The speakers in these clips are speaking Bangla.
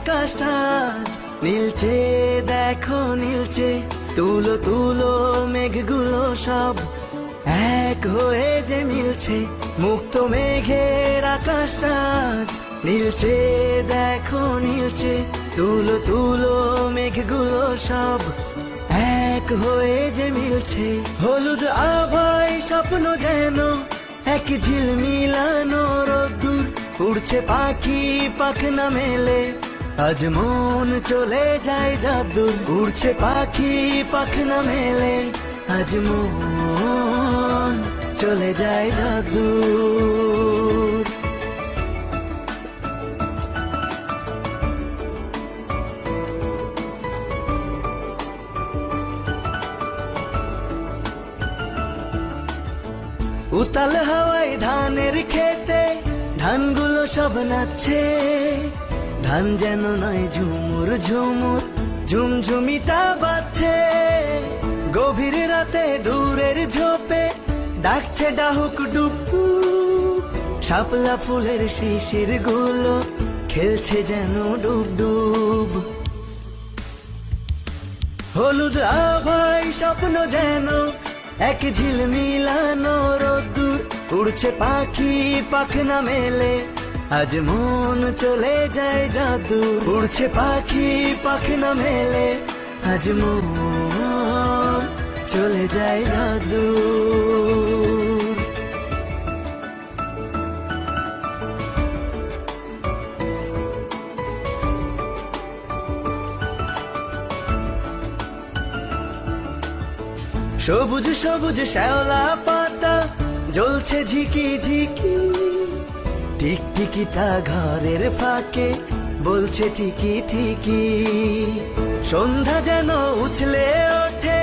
আকাশটা আজ নীলচে, দেখো নীলচে, তুলো তুলো মেঘগুলো সব এক হয়ে যে মিলছে। মুক্ত মেঘের আকাশটা আজ নীলচে, দেখো নীলচে, তুলো তুলো মেঘগুলো সব এক হয়ে যে মিলছে। হলুদ আভায় স্বপ্ন যেন এক ঝিলমিলানো রোদ্দুর, উড়ছে পাখি পাখনা মেলে, আজ মন চলে যায় যাদুর। উড়ছে পাখি পাখনা মেলে, আজ মন চলে যায় যাদুর। উতাল হাওয়ায় ধানের খেতে ধানগুলো সব নাচছে, ধান যেন নয় ঝুমুর ঝুমুর ঝুমঝুমিটা বাজছে। গভীর রাতে দূরের ঝোপে ডাকছে ডাহুক ডুবু, শাপলা ফুলের শিশির গুলো খেলছে যেন ডুব ডুব। হলুদ আভায় স্বপ্ন যেন এক ঝিলমিলানো রোদ্দুর, উড়ছে পাখি পাখনা মেলে, আজ মন চলে যায় যাদুর। উড়ছে পাখি পাখনা মেলে, আজ মন চলে যায় যাদুর। সবুজ সবুজ শ্যাওলা পাতা জ্বলছে ঝিকি ঝিকি, টিকটিকিটা ঘরের ফাঁকে বলছে ঠিকি ঠিকি। সন্ধ্যা যেন উছলে ওঠে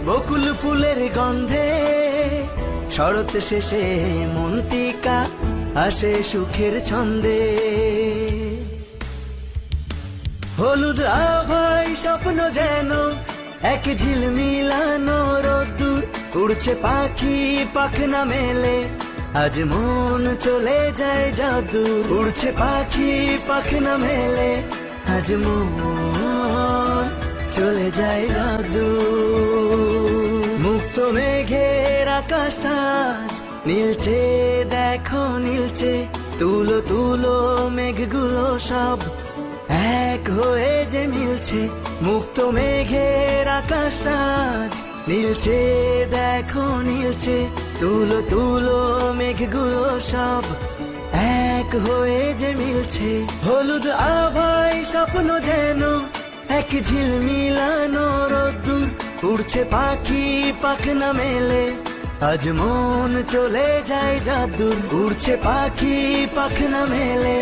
বকুল ফুলের গন্ধে, শরৎ শেষে মন্তিকা আসে সুখের ছন্দে। হলুদ আভায় স্বপ্ন যেন এক ঝিলমিলানো রোদ্দুর, উড়ছে পাখি পাখনা মেলে, আজ মন চলে যায় যাদুর। উড়ছে পাখি পাখনা মেলে, আজ মন চলে যায় যাদুর। মুক্ত মেঘের আকাশটা আজ নীলচে, দেখো নীলচে, তুলো তুলো মেঘগুলো সব এক হয়ে যে মিলছে। মুক্ত মেঘের আকাশটা আজ নীলচে, দেখো নীলচে, তুলো তুলো মেঘগুলো সব এক হয়ে যে মিলছে। হলুদ আভায় স্বপ্ন যেন এক ঝিলমিলানো রোদ্দুর, উড়ছে পাখি পাখনা মেলে, আজ মন চলে যায় যাদুর। উড়ছে পাখি পাখনা মেলে,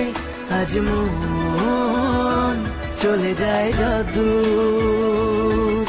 আজ মন চলে যায় যাদুর।